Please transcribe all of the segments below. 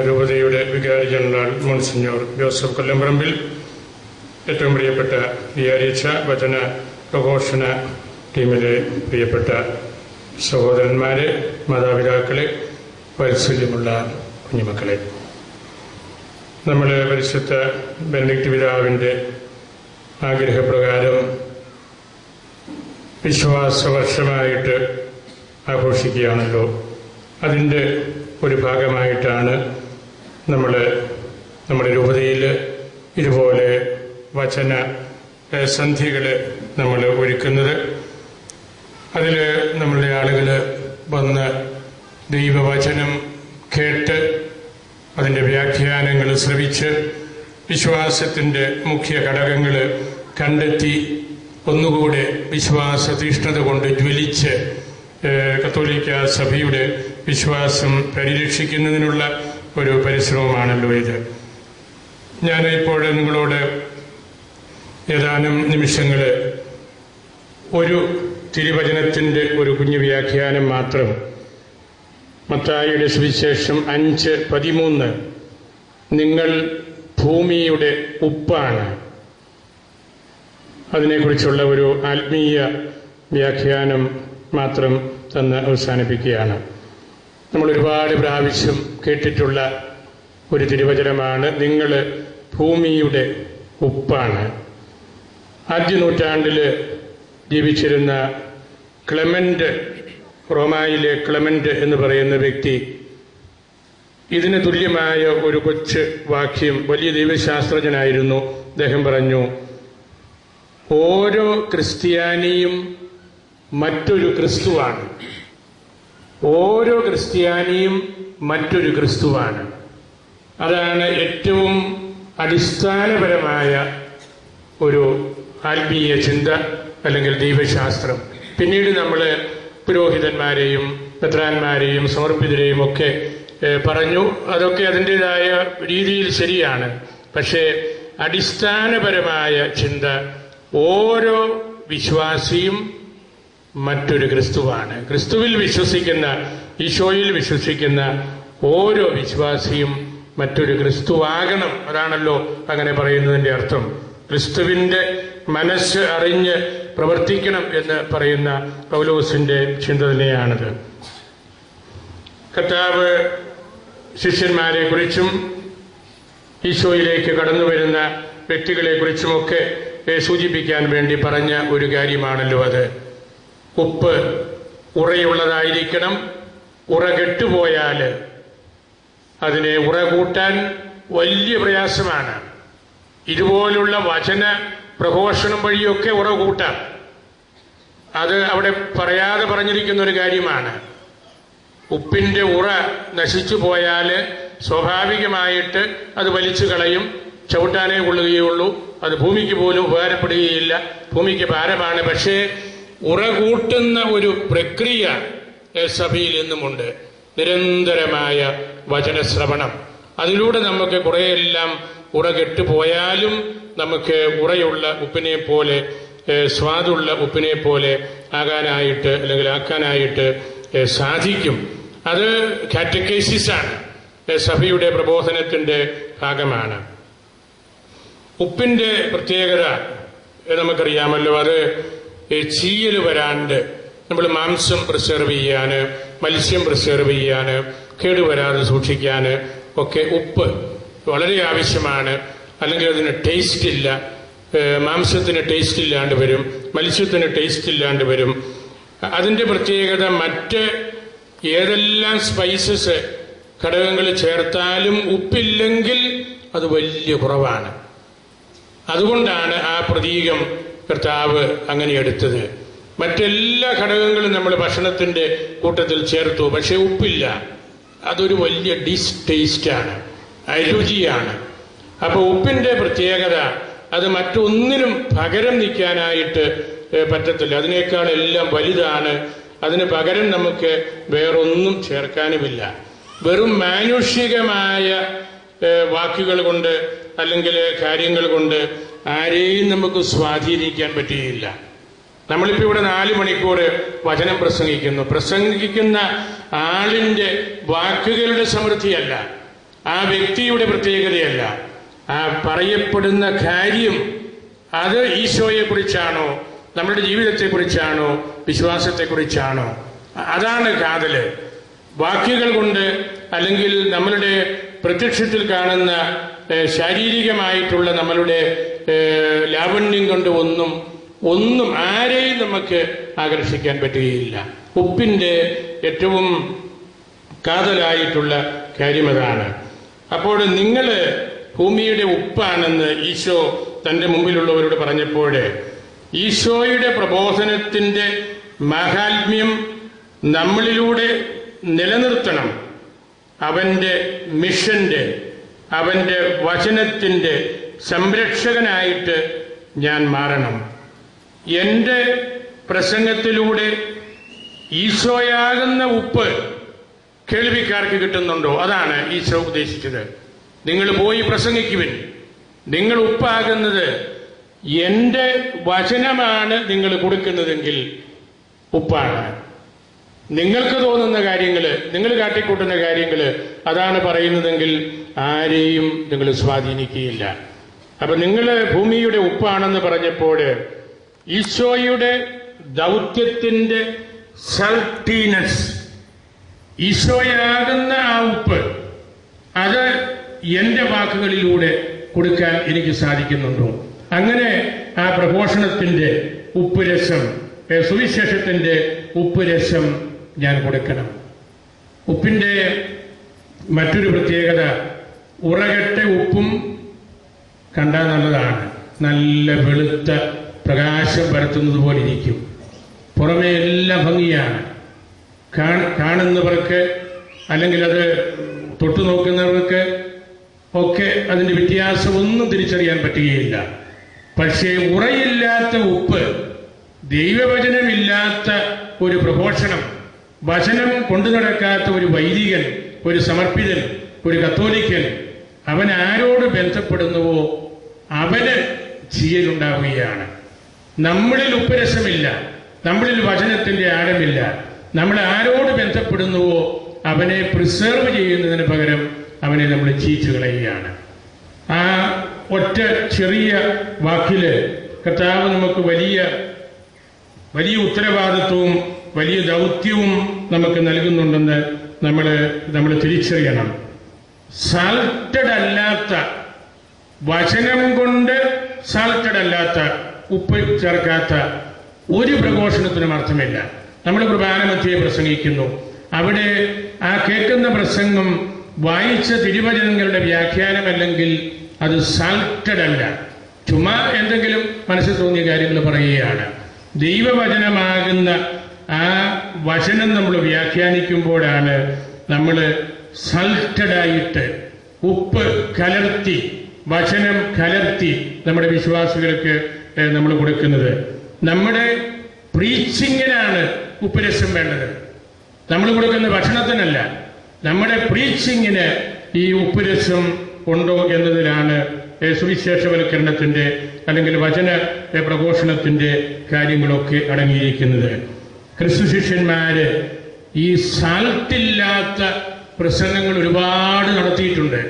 രൂപതയുടെ വികാരി general monsignor Joseph Kollamparambil, ഏറ്റവും പ്രിയപ്പെട്ട വികാരിയച്ഛ, വചന പ്രഘോഷണ ടീമിലെ പ്രിയപ്പെട്ട സഹോദരന്മാരെ, മാതാപിതാക്കളെ, വാത്സല്യമുള്ള കുഞ്ഞുമക്കളെ, നമ്മൾ പരിശുദ്ധ ബെനഡിക്ട് പിതാവിൻ്റെ ആഗ്രഹപ്രകാരം വിശ്വാസവർഷമായിട്ട് ആഘോഷിക്കുകയാണല്ലോ. അതിൻ്റെ ഒരു ഭാഗമായിട്ടാണ് നമ്മുടെ രൂപതയിൽ ഇതുപോലെ വചന സന്ധ്യകൾ നമ്മൾ ഒരുക്കുന്നത്. അതിൽ നമ്മളുടെ ആളുകൾ വന്ന് ദൈവവചനം കേട്ട് അതിൻ്റെ വ്യാഖ്യാനങ്ങൾ ശ്രവിച്ച് വിശ്വാസത്തിൻ്റെ മുഖ്യ ഘടകങ്ങൾ കണ്ടെത്തി ഒന്നുകൂടെ വിശ്വാസ തീഷ്ണത കൊണ്ട് ജ്വലിച്ച് കത്തോലിക്ക സഭയുടെ വിശ്വാസം പരിരക്ഷിക്കുന്നതിനുള്ള ഒരു പരിശ്രമമാണല്ലോ ഇത്. ഞാൻ ഇപ്പോൾ നിങ്ങളോട് ഏതാനും നിമിഷങ്ങൾ ഒരു തിരുവചനത്തിൻ്റെ ഒരു കുഞ്ഞു വ്യാഖ്യാനം മാത്രം, മത്തായിയുടെ സുവിശേഷം 5:13, നിങ്ങൾ ഭൂമിയുടെ ഉപ്പാണ്, അതിനെക്കുറിച്ചുള്ള ഒരു ആത്മീയ വ്യാഖ്യാനം മാത്രം തന്ന് അവസാനിപ്പിക്കുകയാണ്. നമ്മൾ ഒരുപാട് പ്രാവശ്യം കേട്ടിട്ടുള്ള ഒരു തിരുവചനമാണ്, നിങ്ങൾ ഭൂമിയുടെ ഉപ്പാണ്. ആദ്യ നൂറ്റാണ്ടിൽ ജീവിച്ചിരുന്ന ക്ലെമന്റ്, റോമായിലെ ക്ലെമന്റ് എന്ന് പറയുന്ന വ്യക്തി ഇതിന് തുല്യമായ ഒരു കൊച്ചു വാക്യം, വലിയ ദൈവശാസ്ത്രജ്ഞനായിരുന്നു. അദ്ദേഹം പറഞ്ഞു, ഓരോ ക്രിസ്ത്യാനിയും മറ്റൊരു ക്രിസ്തുവാണ്. ഓരോ ക്രിസ്ത്യാനിയും മറ്റൊരു ക്രിസ്തുവാണ്. അതാണ് ഏറ്റവും അടിസ്ഥാനപരമായ ഒരു ആത്മീയ ചിന്ത അല്ലെങ്കിൽ ദൈവശാസ്ത്രം. പിന്നീട് നമ്മൾ പുരോഹിതന്മാരെയും മെത്രാന്മാരെയും സമർപ്പിതരെയും ഒക്കെ പറഞ്ഞു. അതൊക്കെ അതിൻ്റെതായ രീതിയിൽ ശരിയാണ്. പക്ഷേ അടിസ്ഥാനപരമായ ചിന്ത, ഓരോ വിശ്വാസിയും മറ്റൊരു ക്രിസ്തുവാണ്. ക്രിസ്തുവിൽ വിശ്വസിക്കുന്ന, ഈശോയിൽ വിശ്വസിക്കുന്ന ഓരോ വിശ്വാസിയും മറ്റൊരു ക്രിസ്തുവാകണം. അതാണല്ലോ അങ്ങനെ പറയുന്നതിൻ്റെ അർത്ഥം. ക്രിസ്തുവിൻ്റെ മനസ്സ് അറിഞ്ഞ് പ്രവർത്തിക്കണം എന്ന് പറയുന്ന പൗലോസിൻ്റെ ചിന്ത തന്നെയാണത്. കർത്താവ് ശിഷ്യന്മാരെ കുറിച്ചും ഈശോയിലേക്ക് കടന്നു വരുന്ന വ്യക്തികളെ കുറിച്ചുമൊക്കെ സൂചിപ്പിക്കാൻ വേണ്ടി പറഞ്ഞ ഒരു കാര്യമാണല്ലോ അത്. ഉപ്പ് ഉറയുള്ളതായിരിക്കണം. ഉറ കെട്ടുപോയാൽ അതിനെ ഉറ കൂട്ടാൻ വലിയ പ്രയാസമാണ്. ഇതുപോലുള്ള വചന പ്രഘോഷണം വഴിയൊക്കെ ഉറ കൂട്ടാം. അത് അവിടെ പറയാതെ പറഞ്ഞിരിക്കുന്ന ഒരു കാര്യമാണ്. ഉപ്പിൻ്റെ ഉറ നശിച്ചു പോയാൽ സ്വാഭാവികമായിട്ട് അത് വലിച്ചു കളയും, ചവിട്ടാനേ കൊള്ളുകയുള്ളൂ. അത് ഭൂമിക്ക് പോലും ഉപകാരപ്പെടുകയില്ല, ഭൂമിക്ക് ഭാരമാണ്. പക്ഷേ ഉറ കൂട്ടുന്ന ഒരു പ്രക്രിയ സഭയിൽ എന്നുമുണ്ട്. നിരന്തരമായ വചനശ്രവണം, അതിലൂടെ നമുക്ക് കുറേയെല്ലാം ഉറ കെട്ടുപോയാലും നമുക്ക് ഉറയുള്ള ഉപ്പിനെ പോലെ, സ്വാദുള്ള ഉപ്പിനെ പോലെ ആകാനായിട്ട് അല്ലെങ്കിൽ ആക്കാനായിട്ട് സാധിക്കും. അത് കാറ്റക്കേസിസാണ്, സഭയുടെ പ്രബോധനത്തിൻ്റെ ഭാഗമാണ്. ഉപ്പിൻ്റെ പ്രത്യേകത നമുക്കറിയാമല്ലോ. അത് ചീയൽ വരാണ്ട് നമ്മൾ മാംസം പ്രിസർവ് ചെയ്യാൻ, മത്സ്യം പ്രിസർവ് ചെയ്യാൻ, കേടുവരാതെ സൂക്ഷിക്കാൻ ഒക്കെ ഉപ്പ് വളരെ ആവശ്യമാണ്. അല്ലെങ്കിൽ അതിന് ടേസ്റ്റ് ഇല്ല. മാംസത്തിന് ടേസ്റ്റ് ഇല്ലാണ്ട് വരും, മത്സ്യത്തിന് ടേസ്റ്റ് ഇല്ലാണ്ട് വരും. അതിൻ്റെ പ്രത്യേകത മറ്റ് ഏതെല്ലാം സ്പൈസസ് ഘടകങ്ങൾ ചേർത്താലും ഉപ്പില്ലെങ്കിൽ അത് വലിയ കുറവാണ്. അതുകൊണ്ടാണ് ആ പ്രതീകം കർത്താവ് അങ്ങനെ എടുത്തത്. മറ്റെല്ലാ ഘടകങ്ങളും നമ്മൾ ഭക്ഷണത്തിൻ്റെ കൂട്ടത്തിൽ ചേർത്തു, പക്ഷെ ഉപ്പില്ല. അതൊരു വലിയ ടേസ്റ്റാണ്, രുചിയാണ്. അപ്പോൾ ഉപ്പിൻ്റെ പ്രത്യേകത, അത് മറ്റൊന്നിനും പകരം നിൽക്കാനായിട്ട് പറ്റത്തില്ല. അതിനേക്കാൾ എല്ലാം വലുതാണ്. അതിന് പകരം നമുക്ക് വേറൊന്നും ചേർക്കാനുമില്ല. വെറും മാനുഷികമായ വാക്കുകൾ കൊണ്ട് അല്ലെങ്കിൽ കാര്യങ്ങൾ കൊണ്ട് ആരെയും നമുക്ക് സ്വാധീനിക്കാൻ പറ്റുകയില്ല. നമ്മളിപ്പോൾ ഇവിടെ 4 മണിക്കൂർ വചനം പ്രസംഗിക്കുന്ന ആളിൻ്റെ വാക്കുകളുടെ സമൃദ്ധിയല്ല, ആ വ്യക്തിയുടെ പ്രത്യേകതയല്ല. ആ പറയപ്പെടുന്ന കാര്യം അത് ഈശോയെക്കുറിച്ചാണോ, നമ്മുടെ ജീവിതത്തെക്കുറിച്ചാണോ, വിശ്വാസത്തെക്കുറിച്ചാണോ? അതാണ് കാതല്. വാക്കുകൾ കൊണ്ട് അല്ലെങ്കിൽ നമ്മളുടെ പ്രത്യക്ഷത്തിൽ കാണുന്ന ശാരീരികമായിട്ടുള്ള നമ്മളുടെ ലാവണ്യം കൊണ്ട് ഒന്നും ആരെയും നമുക്ക് ആകർഷിക്കാൻ പറ്റുകയില്ല. ഉപ്പിന്റെ ഏറ്റവും കാതലായിട്ടുള്ള കാര്യം അതാണ്. അപ്പോൾ നിങ്ങൾ ഭൂമിയുടെ ഉപ്പാണെന്ന് ഈശോ തന്റെ മുമ്പിലുള്ളവരോട് പറഞ്ഞപ്പോൾ ഈശോയുടെ പ്രബോധനത്തിന്റെ മാഹാത്മ്യം നമ്മളിലൂടെ നിലനിർത്തണം. അവന്റെ മിഷന്റെ, അവന്റെ വചനത്തിന്റെ സംരക്ഷകനായിട്ട് ഞാൻ മാറണം. എന്റെ പ്രസംഗത്തിലൂടെ ഈശോയാകുന്ന ഉപ്പ് കേൾവിക്കാർക്ക് കിട്ടുന്നുണ്ടോ? അതാണ് ഈശോ ഉദ്ദേശിച്ചത്. നിങ്ങൾ പോയി പ്രസംഗിക്കുവിൻ. നിങ്ങൾ ഉപ്പാകുന്നത് എന്റെ വചനമാണ് നിങ്ങൾ കൊടുക്കുന്നതെങ്കിൽ ഉപ്പാണ്. നിങ്ങൾക്ക് തോന്നുന്ന കാര്യങ്ങൾ, നിങ്ങൾ കാട്ടിക്കൂട്ടുന്ന കാര്യങ്ങൾ അതാണ് പറയുന്നതെങ്കിൽ ആരെയും നിങ്ങൾ സ്വാധീനിക്കുകയില്ല. അപ്പൊ നിങ്ങൾ ഭൂമിയുടെ ഉപ്പാണെന്ന് പറഞ്ഞപ്പോൾ ഈശോയുടെ ദൗത്യത്തിന്റെ സൾട്ടീനസ്, ഈശോയാകുന്ന ആ ഉപ്പ്, അത് എന്റെ വാക്കുകളിലൂടെ കൊടുക്കാൻ എനിക്ക് സാധിക്കുന്നുണ്ടോ? അങ്ങനെ ആ പ്രഘോഷണത്തിന്റെ ഉപ്പുരസം, സുവിശേഷത്തിന്റെ ഉപ്പുരസം ഞാൻ കൊടുക്കണം. ഉപ്പിന്റെ മറ്റൊരു പ്രത്യേകത, ഉറകെട്ട ഉപ്പും കണ്ടാൽ നല്ലതാണ്. നല്ല വെളുത്ത പ്രകാശം പരത്തുന്നത് പോലെ ഇരിക്കും. പുറമേ എല്ലാം ഭംഗിയാണ്. കാണുന്നവർക്ക് അല്ലെങ്കിൽ അത് തൊട്ടു നോക്കുന്നവർക്ക് ഒക്കെ അതിന്റെ വ്യത്യാസമൊന്നും തിരിച്ചറിയാൻ പറ്റുകയില്ല. പക്ഷേ ഉറയില്ലാത്ത ഉപ്പ്, ദൈവവചനമില്ലാത്ത ഒരു പ്രഘോഷണം, വചനം കൊണ്ടു നടക്കാത്ത ഒരു വൈദികൻ, ഒരു സമർപ്പിതൻ, ഒരു കത്തോലിക്കൻ, അവൻ ആരോട് ബന്ധപ്പെടുന്നുവോ അവന് ചീയലുണ്ടാവുകയാണ്. നമ്മളിൽ ഉപ്പരസമില്ല, നമ്മളിൽ വചനത്തിന്റെ ആഴമില്ല. നമ്മൾ ആരോട് ബന്ധപ്പെടുന്നുവോ അവനെ പ്രിസർവ് ചെയ്യുന്നതിന് പകരം അവനെ നമ്മൾ ചീച്ചു കളയുകയാണ്. ആ ഒറ്റ ചെറിയ വാക്കില് കർത്താവ് നമുക്ക് വലിയ ഉത്തരവാദിത്വവും വലിയ ദൗത്യവും നമുക്ക് നൽകുന്നുണ്ടെന്ന് നമ്മൾ തിരിച്ചറിയണം. സാൾട്ടഡ് അല്ലാത്ത, വചനം കൊണ്ട് സാൾട്ടഡ് അല്ലാത്ത, ഉപ്പ് ചേർക്കാത്ത ഒരു പ്രഘോഷണത്തിനും അർത്ഥമില്ല. നമ്മൾ കുർബാന മധ്യേ പ്രസംഗിക്കുന്നു. അവിടെ ആ കേൾക്കുന്ന പ്രസംഗം വായിച്ച തിരുവചനങ്ങളുടെ വ്യാഖ്യാനമല്ലെങ്കിൽ അത് സാൾട്ടഡ് അല്ല. ചുമ്മാ എന്തെങ്കിലും മനസ്സിൽ തോന്നിയ കാര്യങ്ങൾ പറയുകയാണ്. ദൈവവചനമാകുന്ന ആ വചനം നമ്മൾ വ്യാഖ്യാനിക്കുമ്പോഴാണ് നമ്മൾ സാൾട്ടഡായിട്ട്, ഉപ്പ് കലർത്തി, വചനം കലർത്തി നമ്മുടെ വിശ്വാസികൾക്ക് നമ്മൾ കൊടുക്കുന്നത്. നമ്മുടെ പ്രീച്ചിങ്ങിനാണ് ഉപ്പുരസം വേണ്ടത്. നമ്മൾ കൊടുക്കുന്ന ഭക്ഷണത്തിനല്ല. നമ്മുടെ പ്രീച്ചിങ്ങിന് ഈ ഉപ്പുരസം ഉണ്ടോ എന്നതിലാണ് സുവിശേഷവൽക്കരണത്തിന്റെ അല്ലെങ്കിൽ വചന പ്രഘോഷണത്തിന്റെ കാര്യങ്ങളൊക്കെ അടങ്ങിയിരിക്കുന്നത്. ക്രിസ്തു ശിഷ്യന്മാര് ഈ സാൾട്ടില്ലാത്ത പ്രസംഗങ്ങൾ ഒരുപാട് നടത്തിയിട്ടുണ്ട്.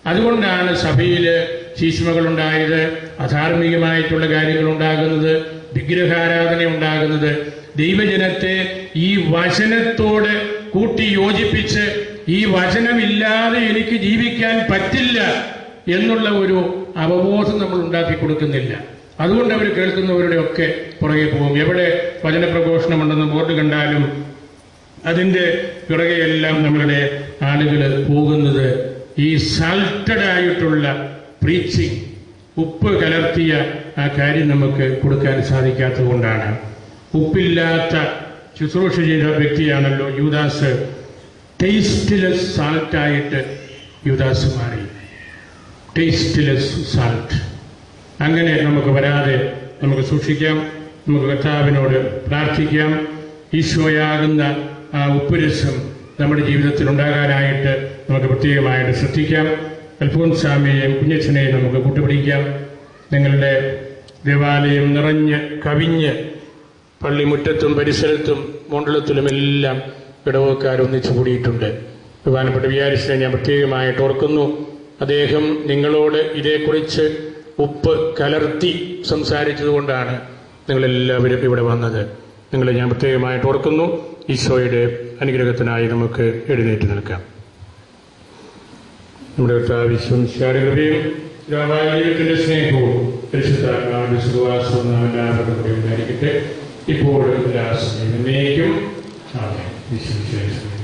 അതുകൊണ്ടാണ് സഭയില് ശീശ്മകളുണ്ടായത്, അധാർമികമായിട്ടുള്ള കാര്യങ്ങൾ ഉണ്ടാകുന്നത്, വിഗ്രഹാരാധന ഉണ്ടാകുന്നത്. ദൈവജനത്തെ ഈ വചനത്തോട് കൂട്ടി യോജിപ്പിച്ച് ഈ വചനമില്ലാതെ എനിക്ക് ജീവിക്കാൻ പറ്റില്ല എന്നുള്ള ഒരു അവബോധം നമ്മൾ ഉണ്ടാക്കി കൊടുക്കുന്നില്ല. അതുകൊണ്ട് അവർ കേൾക്കുന്നവരുടെ ഒക്കെ പുറകെ പോകും. എവിടെ വചനപ്രഘോഷണമുണ്ടെന്ന് ബോർഡ് കണ്ടാലും അതിന്റെ പിറകെയെല്ലാം നമ്മളുടെ ആളുകൾ പോകുന്നത് ഈ സാൾട്ടഡ് ആയിട്ടുള്ള പ്രീച്ചിങ്, ഉപ്പ് കലർത്തിയ ആ കാര്യം നമുക്ക് കൊടുക്കാൻ സാധിക്കാത്തത് കൊണ്ടാണ്. ഉപ്പില്ലാത്ത ശുശ്രൂഷ ചെയ്ത വ്യക്തിയാണല്ലോ യൂദാസ്. ടേസ്റ്റ്ലെസ് സാൾട്ടായിട്ട് യൂദാസ് മാറി. Tasteless salt. അങ്ങനെ നമുക്ക് വരാതെ നമുക്ക് സൂക്ഷിക്കാം. നമുക്ക് കർത്താവിനോട് പ്രാർത്ഥിക്കാം. ഈശോയാകുന്ന ആ ഉപ്പുരസം നമ്മുടെ ജീവിതത്തിൽ ഉണ്ടാകാനായിട്ട് നമുക്ക് പ്രത്യേകമായിട്ട് ശ്രദ്ധിക്കാം. അൽഫോൻസാമിയെയും കുഞ്ഞച്ഛനെയും നമുക്ക് കൂട്ടുപിടിക്കാം. നിങ്ങളുടെ ദേവാലയം നിറഞ്ഞ് കവിഞ്ഞ് പള്ളിമുറ്റത്തും പരിസരത്തും മണ്ഡലത്തിലുമെല്ലാം ഇടവക്കാരൊന്നിച്ചു കൂടിയിട്ടുണ്ട്. ബഹുമാനപ്പെട്ട വികാരിച്ചിനെ ഞാൻ പ്രത്യേകമായിട്ട് ഓർക്കുന്നു. അദ്ദേഹം നിങ്ങളോട് ഇതേക്കുറിച്ച് ഉപ്പ് കലർത്തി സംസാരിച്ചതുകൊണ്ടാണ് നിങ്ങളെല്ലാവരും ഇവിടെ വന്നത്. നിങ്ങളെ ഞാൻ പ്രത്യേകമായിട്ട് ഓർക്കുന്നു. ഈശോയുടെ അനുഗ്രഹത്തിനായി നമുക്ക് എഴുന്നേറ്റ് നിൽക്കാം. നമ്മുടെ കൃപയും ദൈവത്തിന്റെ സ്നേഹവും പരിശുദ്ധാത്മാവിന്റെ സുഖവാസവും നാം എല്ലാവരുടെ കൂടെ ഉണ്ടായിരിക്കട്ടെ, ഇപ്പോഴും എല്ലാ സമയത്തും. ആമേൻ.